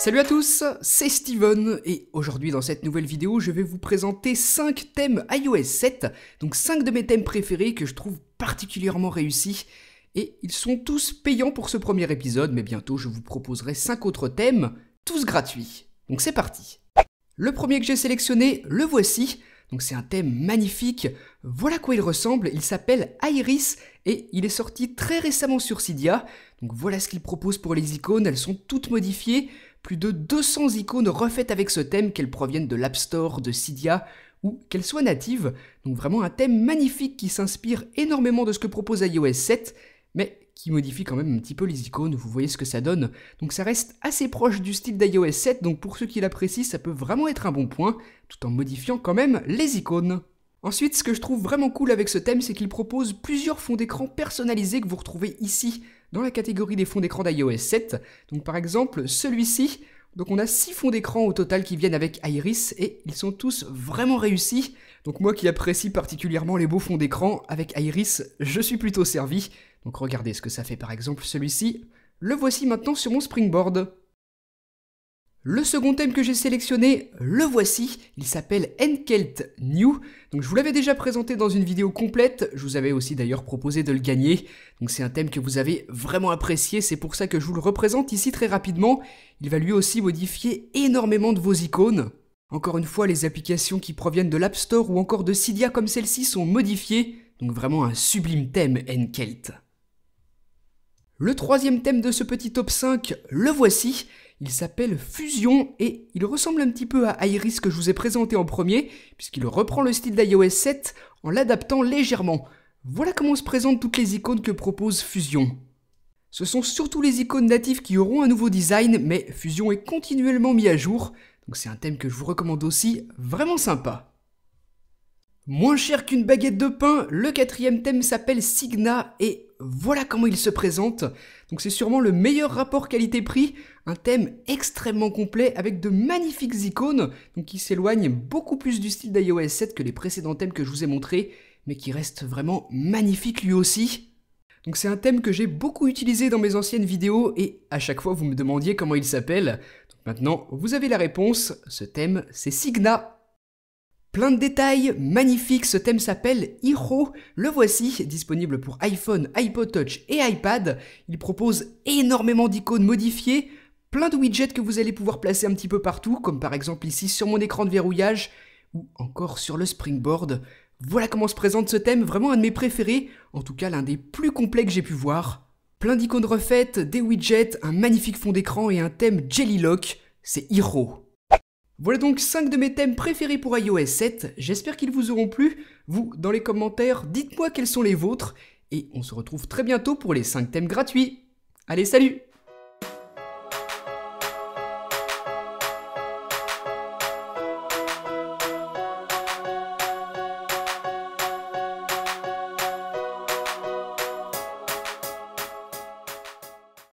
Salut à tous, c'est Steven et aujourd'hui dans cette nouvelle vidéo je vais vous présenter 5 thèmes iOS 7, donc 5 de mes thèmes préférés que je trouve particulièrement réussis et ils sont tous payants pour ce premier épisode mais bientôt je vous proposerai 5 autres thèmes, tous gratuits. Donc c'est parti. Le premier que j'ai sélectionné, le voici, donc c'est un thème magnifique, voilà à quoi il ressemble, il s'appelle Iris et il est sorti très récemment sur Cydia, donc voilà ce qu'il propose pour les icônes, elles sont toutes modifiées. Plus de 200 icônes refaites avec ce thème, qu'elles proviennent de l'App Store, de Cydia ou qu'elles soient natives. Donc vraiment un thème magnifique qui s'inspire énormément de ce que propose iOS 7, mais qui modifie quand même un petit peu les icônes, vous voyez ce que ça donne. Donc ça reste assez proche du style d'iOS 7, donc pour ceux qui l'apprécient, ça peut vraiment être un bon point, tout en modifiant quand même les icônes. Ensuite, ce que je trouve vraiment cool avec ce thème, c'est qu'il propose plusieurs fonds d'écran personnalisés que vous retrouvez ici, dans la catégorie des fonds d'écran d'iOS 7. Donc par exemple, celui-ci, donc on a 6 fonds d'écran au total qui viennent avec Iris, et ils sont tous vraiment réussis. Donc moi qui apprécie particulièrement les beaux fonds d'écran, avec Iris, je suis plutôt servi. Donc regardez ce que ça fait par exemple celui-ci. Le voici maintenant sur mon Springboard. Le second thème que j'ai sélectionné, le voici, il s'appelle Enkelt New, donc je vous l'avais déjà présenté dans une vidéo complète, je vous avais aussi d'ailleurs proposé de le gagner, donc c'est un thème que vous avez vraiment apprécié, c'est pour ça que je vous le représente ici très rapidement, il va lui aussi modifier énormément de vos icônes. Encore une fois, les applications qui proviennent de l'App Store ou encore de Cydia comme celle-ci sont modifiées, donc vraiment un sublime thème Enkelt. Le troisième thème de ce petit top 5, le voici. Il s'appelle Fusion et il ressemble un petit peu à Iris que je vous ai présenté en premier, puisqu'il reprend le style d'iOS 7 en l'adaptant légèrement. Voilà comment se présentent toutes les icônes que propose Fusion. Ce sont surtout les icônes natives qui auront un nouveau design, mais Fusion est continuellement mis à jour, donc c'est un thème que je vous recommande aussi, vraiment sympa. Moins cher qu'une baguette de pain, le quatrième thème s'appelle Signa et voilà comment il se présente. Donc c'est sûrement le meilleur rapport qualité-prix, un thème extrêmement complet avec de magnifiques icônes, donc qui s'éloignent beaucoup plus du style d'iOS 7 que les précédents thèmes que je vous ai montrés, mais qui reste vraiment magnifique lui aussi. Donc c'est un thème que j'ai beaucoup utilisé dans mes anciennes vidéos et à chaque fois vous me demandiez comment il s'appelle. Donc maintenant vous avez la réponse, ce thème c'est Signa. Plein de détails, magnifique, ce thème s'appelle Hero, le voici, disponible pour iPhone, iPod Touch et iPad. Il propose énormément d'icônes modifiées, plein de widgets que vous allez pouvoir placer un petit peu partout, comme par exemple ici sur mon écran de verrouillage, ou encore sur le Springboard. Voilà comment se présente ce thème, vraiment un de mes préférés, en tout cas l'un des plus complets que j'ai pu voir. Plein d'icônes refaites, des widgets, un magnifique fond d'écran et un thème Jelly Lock, c'est Hero. Voilà donc 5 de mes thèmes préférés pour iOS 7, j'espère qu'ils vous auront plu. Vous, dans les commentaires, dites-moi quels sont les vôtres, et on se retrouve très bientôt pour les 5 thèmes gratuits. Allez, salut!